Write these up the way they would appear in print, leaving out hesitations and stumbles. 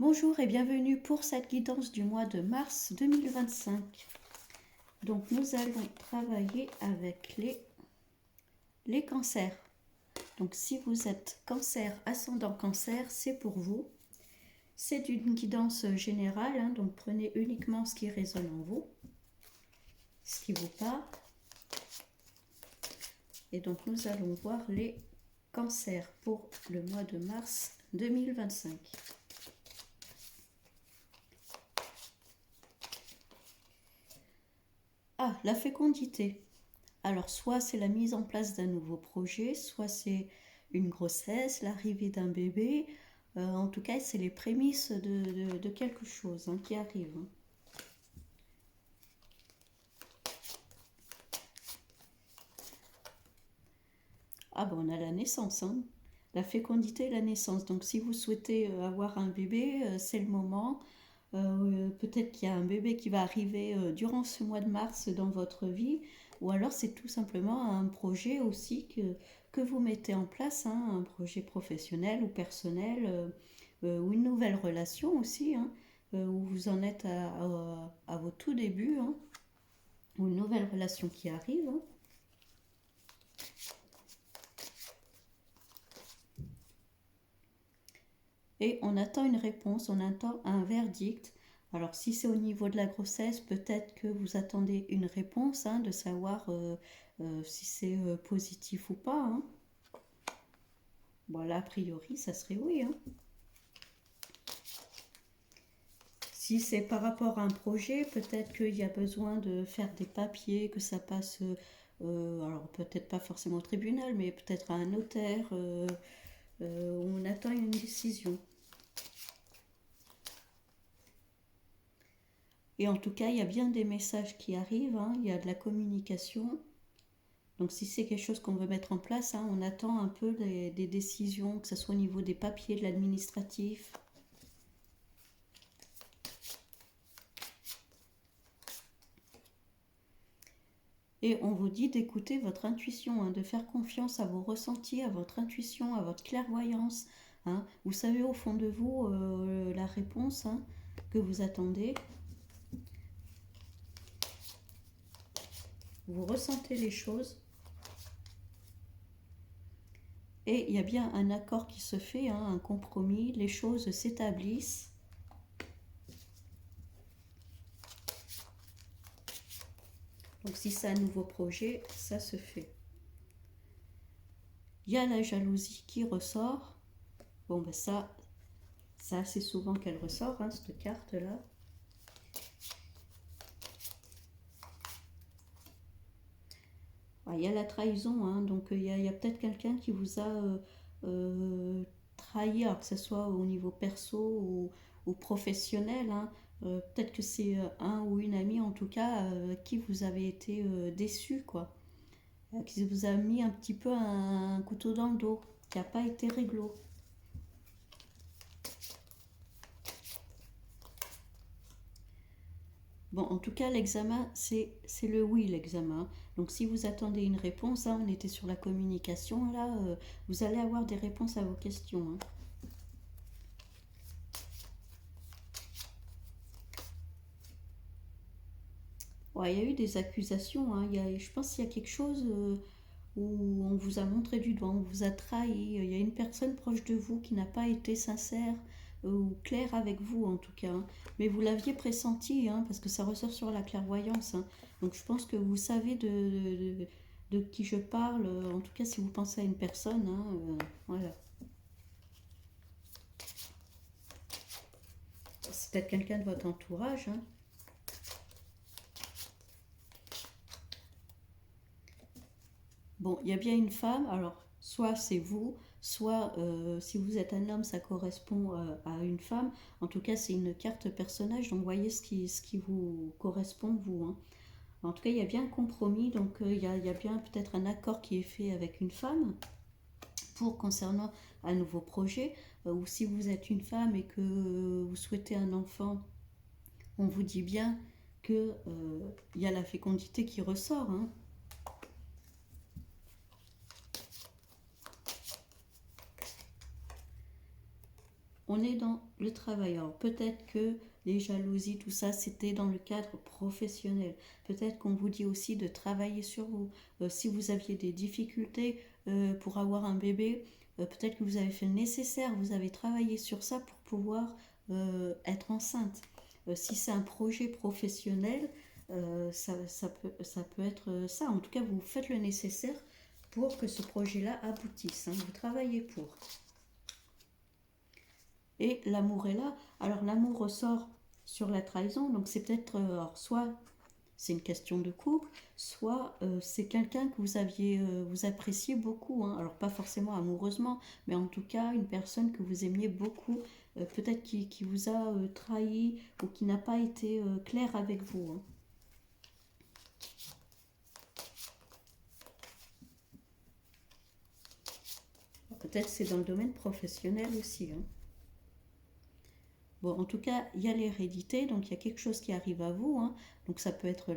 Bonjour et bienvenue pour cette guidance du mois de mars 2025. Donc nous allons travailler avec les cancers. Donc si vous êtes cancer, ascendant cancer, c'est pour vous. C'est une guidance générale, donc prenez uniquement ce qui résonne en vous, ce qui vous parle. Et donc nous allons voir les cancers pour le mois de mars 2025. Ah, la fécondité. Alors, soit c'est la mise en place d'un nouveau projet, soit c'est une grossesse, l'arrivée d'un bébé. En tout cas, c'est les prémices de quelque chose qui arrive. Ah ben, on a la naissance, la fécondité et la naissance. Donc, si vous souhaitez avoir un bébé, c'est le moment. Peut-être qu'il y a un bébé qui va arriver durant ce mois de mars dans votre vie, ou alors c'est tout simplement un projet aussi que vous mettez en place, un projet professionnel ou personnel, ou une nouvelle relation aussi, où vous en êtes à vos tout débuts, ou une nouvelle relation qui arrive. Et on attend une réponse, on attend un verdict. Alors si c'est au niveau de la grossesse, peut-être que vous attendez une réponse, de savoir si c'est positif ou pas. Bon là, a priori, ça serait oui. Si c'est par rapport à un projet, peut-être qu'il y a besoin de faire des papiers, que ça passe, alors peut-être pas forcément au tribunal, mais peut-être à un notaire, où on attend une décision. Et en tout cas, il y a bien des messages qui arrivent, il y a de la communication. Donc si c'est quelque chose qu'on veut mettre en place, on attend un peu des décisions, que ce soit au niveau des papiers, de l'administratif. Et on vous dit d'écouter votre intuition, de faire confiance à vos ressentis, à votre intuition, à votre clairvoyance. Vous savez au fond de vous la réponse que vous attendez. Vous ressentez les choses. Et il y a bien un accord qui se fait, un compromis, les choses s'établissent. Donc si c'est un nouveau projet, ça se fait. Il y a la jalousie qui ressort. Bon ben ça c'est assez souvent qu'elle ressort, cette carte-là. Il y a la trahison, donc il y a peut-être quelqu'un qui vous a trahi, alors que ce soit au niveau perso ou professionnel. Peut-être que c'est un ou une amie en tout cas qui vous avez été déçu, quoi. Qui vous a mis un petit peu un couteau dans le dos, qui n'a pas été réglo. Bon, en tout cas, l'examen, c'est le oui, l'examen. Donc, si vous attendez une réponse, on était sur la communication, là, vous allez avoir des réponses à vos questions. Ouais, il y a eu des accusations, je pense qu'il y a quelque chose où on vous a montré du doigt, on vous a trahi. Il y a une personne proche de vous qui n'a pas été sincère ou claire avec vous, en tout cas. Mais vous l'aviez pressenti, parce que ça ressort sur la clairvoyance. Donc je pense que vous savez de qui je parle, en tout cas si vous pensez à une personne. Voilà. C'est peut-être quelqu'un de votre entourage. Bon, il y a bien une femme, alors soit c'est vous, soit si vous êtes un homme, ça correspond à une femme. En tout cas, c'est une carte personnage, donc voyez ce qui vous correspond, vous. En tout cas, il y a bien un compromis, donc il y a bien peut-être un accord qui est fait avec une femme pour concernant un nouveau projet. Ou si vous êtes une femme et que vous souhaitez un enfant, on vous dit bien qu'il y a la fécondité qui ressort. on est dans le travail. Alors peut-être que les jalousies, tout ça, c'était dans le cadre professionnel. Peut-être qu'on vous dit aussi de travailler sur vous. Si vous aviez des difficultés pour avoir un bébé, peut-être que vous avez fait le nécessaire, vous avez travaillé sur ça pour pouvoir être enceinte. Si c'est un projet professionnel, ça peut être ça. En tout cas, vous faites le nécessaire pour que ce projet-là aboutisse, hein. Vous travaillez pour. Et l'amour est là. Alors l'amour ressort sur la trahison, donc c'est peut-être, soit c'est une question de couple, soit c'est quelqu'un que vous appréciez beaucoup, hein. Alors pas forcément amoureusement, mais en tout cas une personne que vous aimiez beaucoup, peut-être qui vous a trahi ou qui n'a pas été clair avec vous, hein. Peut-être c'est dans le domaine professionnel aussi, hein. Bon, en tout cas, il y a l'hérédité, donc il y a quelque chose qui arrive à vous, hein. Donc ça peut être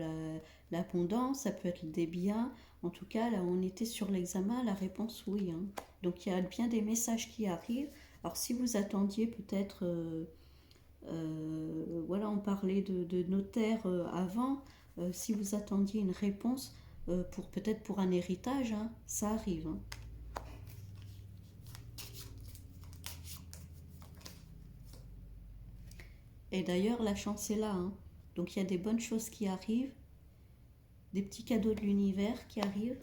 l'abondance, ça peut être des biens. En tout cas, là, on était sur l'examen, la réponse oui, hein. Donc il y a bien des messages qui arrivent. Alors si vous attendiez peut-être, voilà, on parlait de notaire avant, si vous attendiez une réponse pour peut-être pour un héritage, hein, ça arrive, hein. Et d'ailleurs, la chance est là, hein. Donc il y a des bonnes choses qui arrivent, des petits cadeaux de l'univers qui arrivent.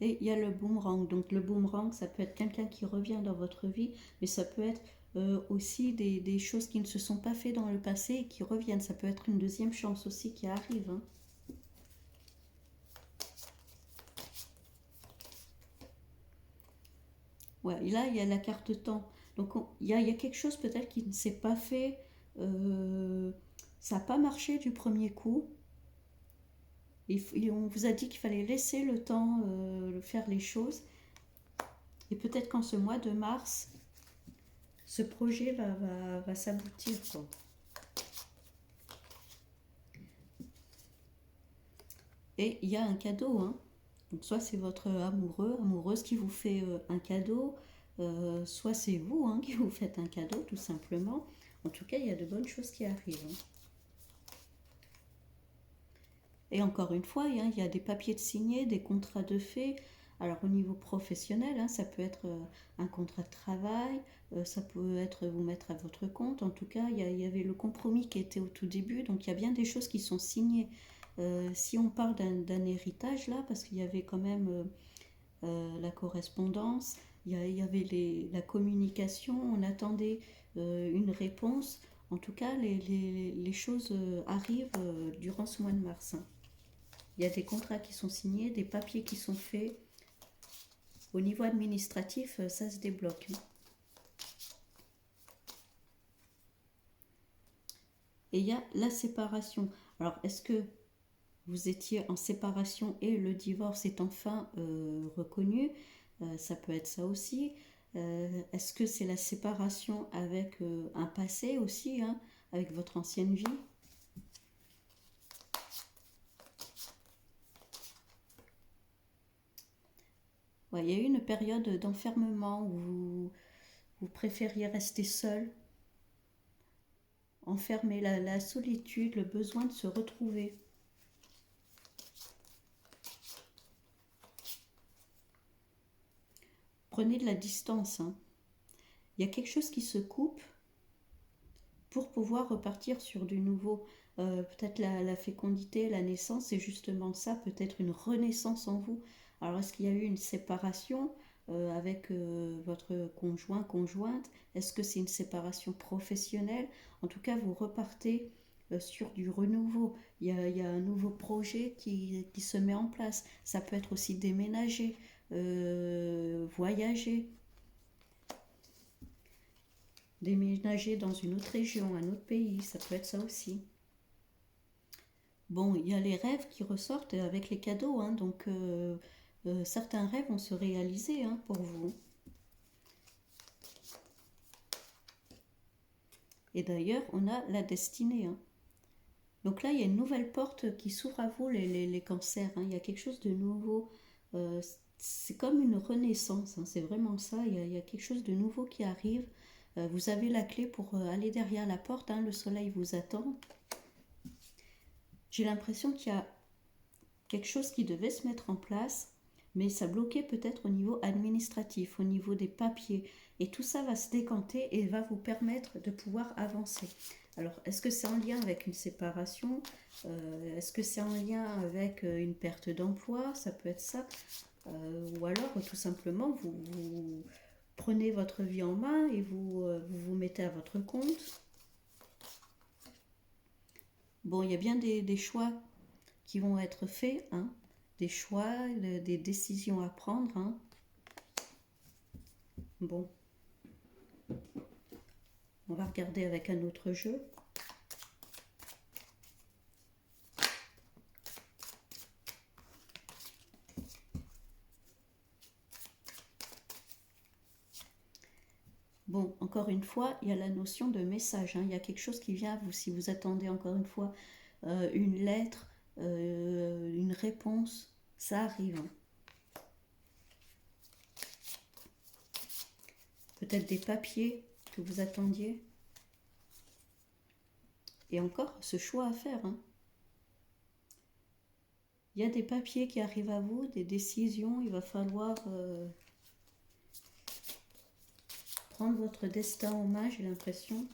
Et il y a le boomerang. Donc le boomerang, ça peut être quelqu'un qui revient dans votre vie, mais ça peut être aussi des choses qui ne se sont pas faites dans le passé et qui reviennent. Ça peut être une deuxième chance aussi qui arrive, hein. Ouais, et là, il y a la carte temps. Donc il y a quelque chose peut-être qui ne s'est pas fait. euh, Ça n'a pas marché du premier coup. Et on vous a dit qu'il fallait laisser le temps de faire les choses. Et peut-être qu'en ce mois de mars, ce projet va s'aboutir, quoi. Et il y a un cadeau, hein. Donc soit c'est votre amoureux, amoureuse qui vous fait un cadeau, soit c'est vous, hein, qui vous faites un cadeau, tout simplement. En tout cas, il y a de bonnes choses qui arrivent, hein. Et encore une fois, hein, il y a des papiers de signer, des contrats de fait. Alors au niveau professionnel, hein, ça peut être un contrat de travail, ça peut être vous mettre à votre compte. En tout cas, il y avait le compromis qui était au tout début, donc il y a bien des choses qui sont signées. Si on parle d'un héritage là, parce qu'il y avait quand même la correspondance, il y avait la communication, on attendait une réponse. En tout cas, les choses arrivent durant ce mois de mars, hein. Il y a des contrats qui sont signés, des papiers qui sont faits. Au niveau administratif, ça se débloque, hein. Et il y a la séparation. Alors, est-ce que vous étiez en séparation et le divorce est enfin reconnu? Ça peut être ça aussi. Est-ce que c'est la séparation avec un passé aussi, hein, avec votre ancienne vie? Ouais, il y a eu une période d'enfermement où vous préfériez rester seul, enfermé, la solitude, le besoin de se retrouver. Prenez de la distance, hein. Il y a quelque chose qui se coupe pour pouvoir repartir sur du nouveau. Peut-être la fécondité, la naissance, c'est justement ça, peut-être une renaissance en vous. Alors est-ce qu'il y a eu une séparation avec votre conjoint, conjointe? Est-ce que c'est une séparation professionnelle? En tout cas, vous repartez sur du renouveau. Il y a un nouveau projet qui se met en place. Ça peut être aussi déménager, voyager, déménager dans une autre région, un autre pays, ça peut être ça aussi. Bon, il y a les rêves qui ressortent avec les cadeaux, hein, donc certains rêves vont se réaliser, hein, pour vous. Et d'ailleurs, on a la destinée, hein. Donc là, il y a une nouvelle porte qui s'ouvre à vous, les cancers, hein. Il y a quelque chose de nouveau. Euh, c'est comme une renaissance, hein, c'est vraiment ça. Il y a quelque chose de nouveau qui arrive. Vous avez la clé pour aller derrière la porte, hein, le soleil vous attend. J'ai l'impression qu'il y a quelque chose qui devait se mettre en place, mais ça bloquait peut-être au niveau administratif, au niveau des papiers. Et tout ça va se décanter et va vous permettre de pouvoir avancer. Alors, est-ce que c'est en lien avec une séparation? Est-ce que c'est en lien avec une perte d'emploi? Ça peut être ça. Ou alors, tout simplement, vous prenez votre vie en main et vous mettez à votre compte. Bon, il y a bien des choix qui vont être faits, hein, des choix, des décisions à prendre. Hein. Bon, on va regarder avec un autre jeu. Bon, encore une fois, il y a la notion de message. Hein. Il y a quelque chose qui vient à vous. Si vous attendez encore une fois une lettre, une réponse, ça arrive. Hein. Peut-être des papiers que vous attendiez. Et encore, ce choix à faire. Hein. Il y a des papiers qui arrivent à vous, des décisions. Il va falloir prendre votre destin en main, j'ai l'impression.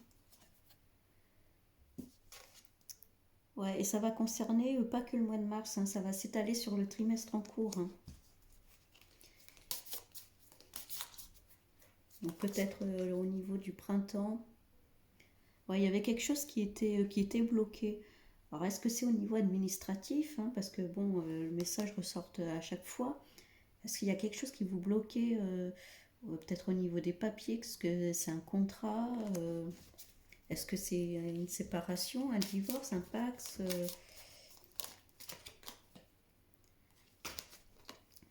Ouais, et ça va concerner pas que le mois de mars, hein, ça va s'étaler sur le trimestre en cours. Hein. Donc peut-être au niveau du printemps. Ouais, il y avait quelque chose qui était bloqué. Alors est-ce que c'est au niveau administratif, hein, parce que bon, le message ressort à chaque fois. Est-ce qu'il y a quelque chose qui vous bloquait peut-être au niveau des papiers? Est-ce que c'est un contrat? Est-ce que c'est une séparation, un divorce, un pax?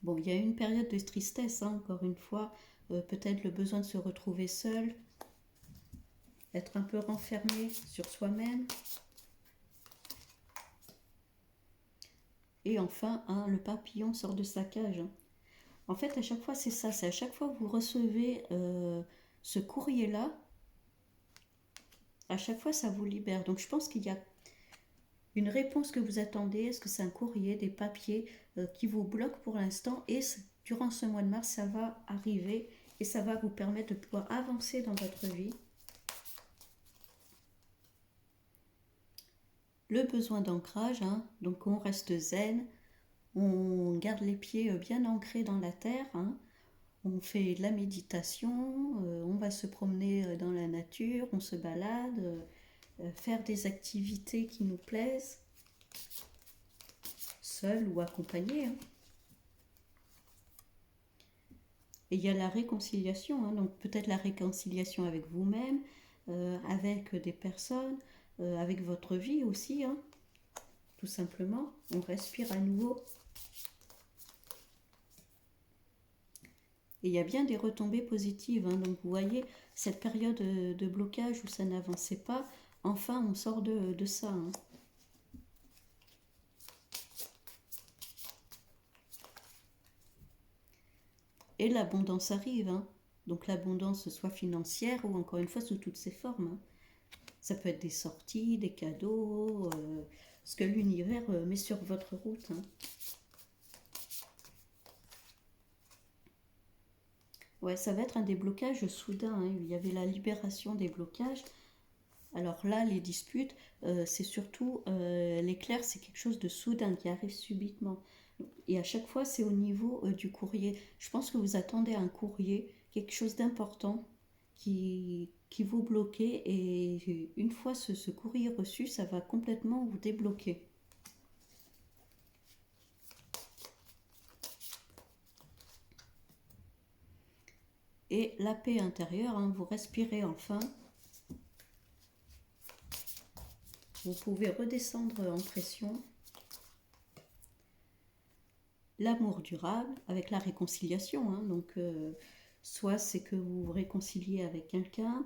Bon, il y a une période de tristesse, hein, encore une fois. Peut-être le besoin de se retrouver seul, être un peu renfermé sur soi-même. Et enfin, hein, le papillon sort de sa cage. Hein. En fait, à chaque fois, c'est ça. C'est à chaque fois que vous recevez ce courrier-là, à chaque fois, ça vous libère. Donc, je pense qu'il y a une réponse que vous attendez. Est-ce que c'est un courrier, des papiers qui vous bloquent pour l'instant? Et durant ce mois de mars, ça va arriver et ça va vous permettre de pouvoir avancer dans votre vie. Le besoin d'ancrage, hein, donc on reste zen, on garde les pieds bien ancrés dans la terre, hein, on fait de la méditation, on va se promener dans la nature, on se balade, faire des activités qui nous plaisent, seul ou accompagné. Hein. Et il y a la réconciliation, hein, donc peut-être la réconciliation avec vous-même, avec des personnes, avec votre vie aussi, hein, tout simplement. On respire à nouveau. Et il y a bien des retombées positives. Hein. Donc vous voyez, cette période de blocage où ça n'avançait pas, enfin on sort de ça. Hein. Et l'abondance arrive. Hein. Donc l'abondance soit financière ou encore une fois sous toutes ses formes. Hein. Ça peut être des sorties, des cadeaux, ce que l'univers met sur votre route. Hein. Ouais, ça va être un déblocage soudain. Hein. Il y avait la libération des blocages. Alors là, les disputes, c'est surtout l'éclair, c'est quelque chose de soudain qui arrive subitement. Et à chaque fois, c'est au niveau du courrier. Je pense que vous attendez un courrier, quelque chose d'important qui vous bloquait. Et une fois ce courrier reçu, ça va complètement vous débloquer. Et la paix intérieure, hein, vous respirez enfin. Vous pouvez redescendre en pression. L'amour durable avec la réconciliation. Hein, donc, soit c'est que vous vous réconciliez avec quelqu'un,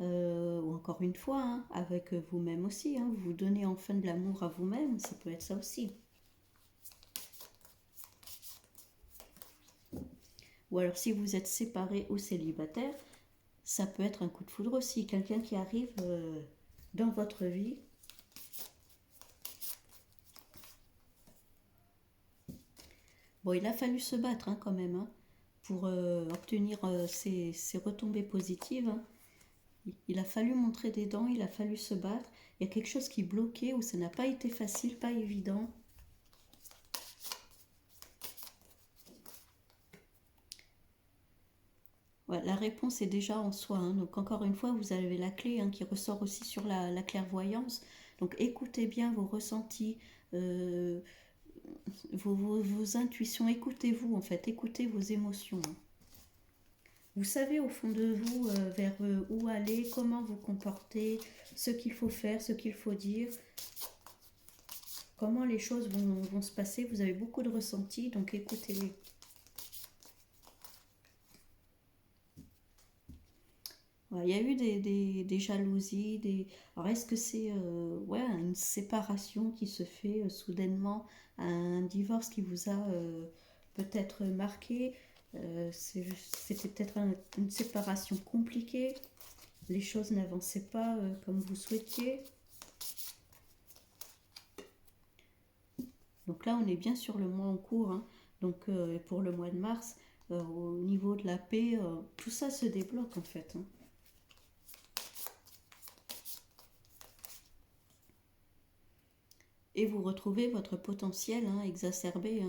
ou encore une fois, hein, avec vous-même aussi. Hein, vous vous donnez enfin de l'amour à vous-même, ça peut être ça aussi. Ou alors si vous êtes séparé ou célibataire, ça peut être un coup de foudre aussi. Quelqu'un qui arrive dans votre vie. Bon, il a fallu se battre quand même pour obtenir ces retombées positives. Il a fallu montrer des dents, il a fallu se battre. Il y a quelque chose qui bloquait, où ça n'a pas été facile, pas évident. Ouais, la réponse est déjà en soi. Donc encore une fois, vous avez la clé qui ressort aussi sur la clairvoyance. Donc écoutez bien vos ressentis, euh, vos intuitions. Écoutez-vous en fait, écoutez vos émotions. Vous savez au fond de vous vers où aller, comment vous comporter, ce qu'il faut faire, ce qu'il faut dire, comment les choses vont se passer. Vous avez beaucoup de ressentis, donc écoutez-les. Ouais, il y a eu des jalousies. Alors est-ce que c'est ouais, une séparation qui se fait soudainement, un divorce qui vous a peut-être marqué. C'était peut-être une séparation compliquée, les choses n'avançaient pas comme vous souhaitiez. Donc là, on est bien sur le mois en cours. Donc pour le mois de mars, au niveau de la paix, tout ça se débloque en fait. Et vous retrouvez votre potentiel exacerbé.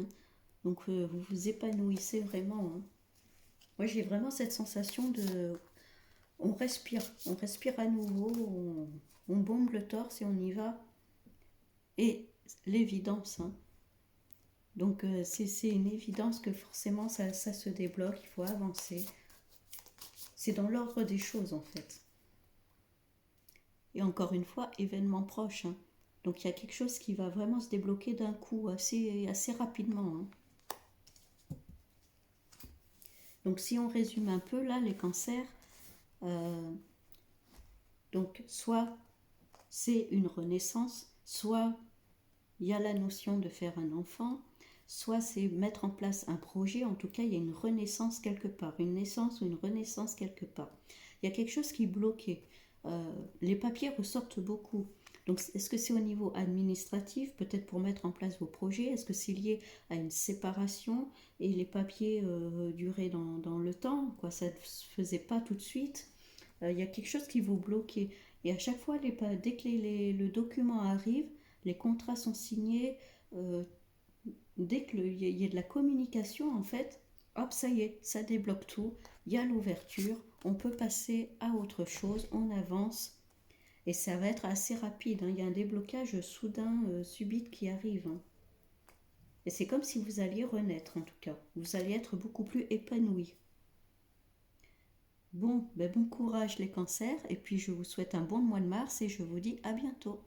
Donc vous vous épanouissez vraiment. Moi j'ai vraiment cette sensation de... on respire à nouveau, on bombe le torse et on y va. Et l'évidence. Donc c'est une évidence que forcément ça se débloque, il faut avancer. C'est dans l'ordre des choses en fait. Et encore une fois, événement proche. Donc il y a quelque chose qui va vraiment se débloquer d'un coup, assez rapidement. Donc si on résume un peu là, les cancers, euh, donc soit c'est une renaissance, soit il y a la notion de faire un enfant, soit c'est mettre en place un projet, en tout cas il y a une renaissance quelque part, une naissance ou une renaissance quelque part. Il y a quelque chose qui est bloqué. Les papiers ressortent beaucoup. Donc est-ce que c'est au niveau administratif, peut-être pour mettre en place vos projets? Est-ce que c'est lié à une séparation et les papiers duraient dans le temps, quoi, ça ne se faisait pas tout de suite? Il y a quelque chose qui vous bloquait. Et à chaque fois, dès que le document arrive, les contrats sont signés, euh, dès qu'il y a de la communication, en fait, hop, ça y est, ça débloque tout, il y a l'ouverture, on peut passer à autre chose, on avance, et ça va être assez rapide. Il y a un déblocage soudain, subit qui arrive. Et c'est comme si vous alliez renaître, en tout cas. Vous allez être beaucoup plus épanoui. Bon, ben bon courage les cancers, et puis je vous souhaite un bon mois de mars, et je vous dis à bientôt.